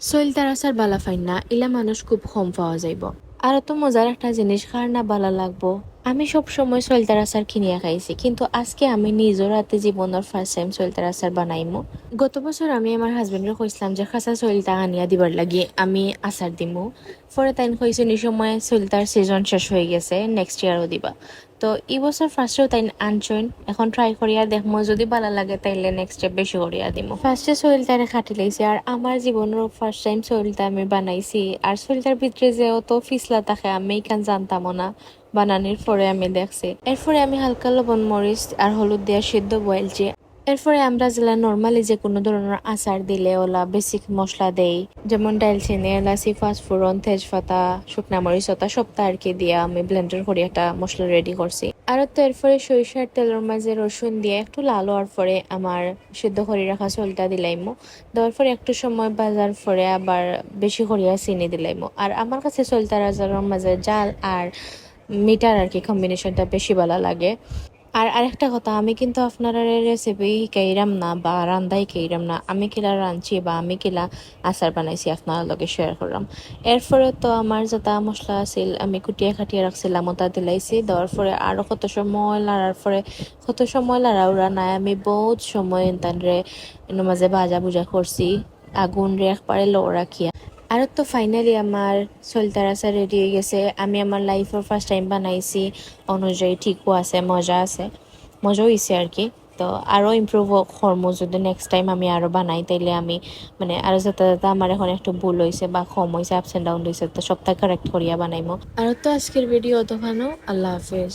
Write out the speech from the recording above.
চইলতার আচার বালা ফাইন না ইলা মানুষ খুব কম পাওয়া যাইব। আর তো মজার একটা জিনিস খার না বালা লাগবো। আমি সব সময় চইলতার আচার কিনিয়া খাইছি, কিন্তু আজকে আমি নিজের হাতে জীবনের ফার্স্ট টাইম চইলতার আচার বানাইমু। গত বছর আমি আমার হাজবেন্ডের কইছিলাম যে খাসা চইলতা আনিয়া দিবার লাগি আমি আচার দিমু। পরে তাইন কইছে নি সময় চইলতার সিজন শেষ হয়ে গেছে, নেক্সট ইয়ারও দিবা। তো এই বছর ফার্স্টেও তাই আনছইন, এখন ট্রাই করিয়া দেখমো, যদি ভালো লাগে তাইলে নেক্সট স্টেপ বেশি করিয়া দিমু। ফার্স্টে সোহেলটারে খাটি লাইছি, আর আমার জীবনের ফার্স্ট টাইম সোহেলটা আমি বানাইছি। আর সোহেলটার ভিতরে যে অত ফিসলা থাকে আমি এখান জানতামও না, বানানির পরে আমি দেখছি। এরপরে আমি হালকা লবণ মরিচ আর হলুদ দিয়া সিদ্ধ বয়েলছি। এরপরে আমরা যেলা নর্মালি যে কোনো ধরনের আচার দিলে ওলা বেসিক মশলা দেই, যেমন ডালচিনি, এলাচি, পাঁচফোড়ন, তেজপাতা, শুকনা মরিচ ওটা সবটা আর কি দিয়া আমি ব্লেন্ডার করে একটা মশলা রেডি করছি। আর তো এরপরে সরিষার তেলের মাঝে রসুন দিয়ে একটু লাল হওয়ার পরে আমার সিদ্ধ করে রাখা চলটা দিলাইমো। দেওয়ার পরে একটু সময় বাজার পরে আবার বেশি করিয়া চিনি দিলাইমো। আর আমার কাছে চলতার আচারের মাঝে জাল আর মিটার আর কি কম্বিনেশনটা বেশি ভালো লাগে। আর আরেকটা কথা, আমি কিন্তু আপনারা রেসিপি শিখাইরাম না বা রান্না শিখাইরাম না, আমি কিলা রাঁধছি বা আমি কিলা আচার বানাইছি আপনার লগে শেয়ার করলাম। এরপরে তো আমার যেটা মশলা আছিল আমি কুটিয়া খাটিয়া রাখছিলাম ওটা দিলাইছি। দেওয়ার পরে আরো কত সময় লাড়ার পরে, কত সময় লাড়া উড়া নাই, আমি বহুত সময় তানরে মাঝে ভাজা ভুজা করছি, আগুন রে একবারে লো রাখিয়া। আর তো ফাইনালি আমার সলতার আচার রেডি হয়ে গেছে। আমি আমার লাইফের ফার্স্ট টাইম বানাইছি, অনুযায়ী ঠিকও আছে, মজা আছে, মজা হয়েছে আর কি। তো আরও ইমপ্রুভ করবো, যদি নেক্সট টাইম আমি আরও বানাই তাইলে আমি মানে আরও যাতে যাতে আমার এখন একটু ভুল হয়েছে বা কম হয়েছে, আপস অ্যান্ড ডাউন হয়েছে, তো সবটা কারেক্ট করিয়া বানাইমো। আর তো আজকের ভিডিও তখনও আল্লাহ হাফেজ।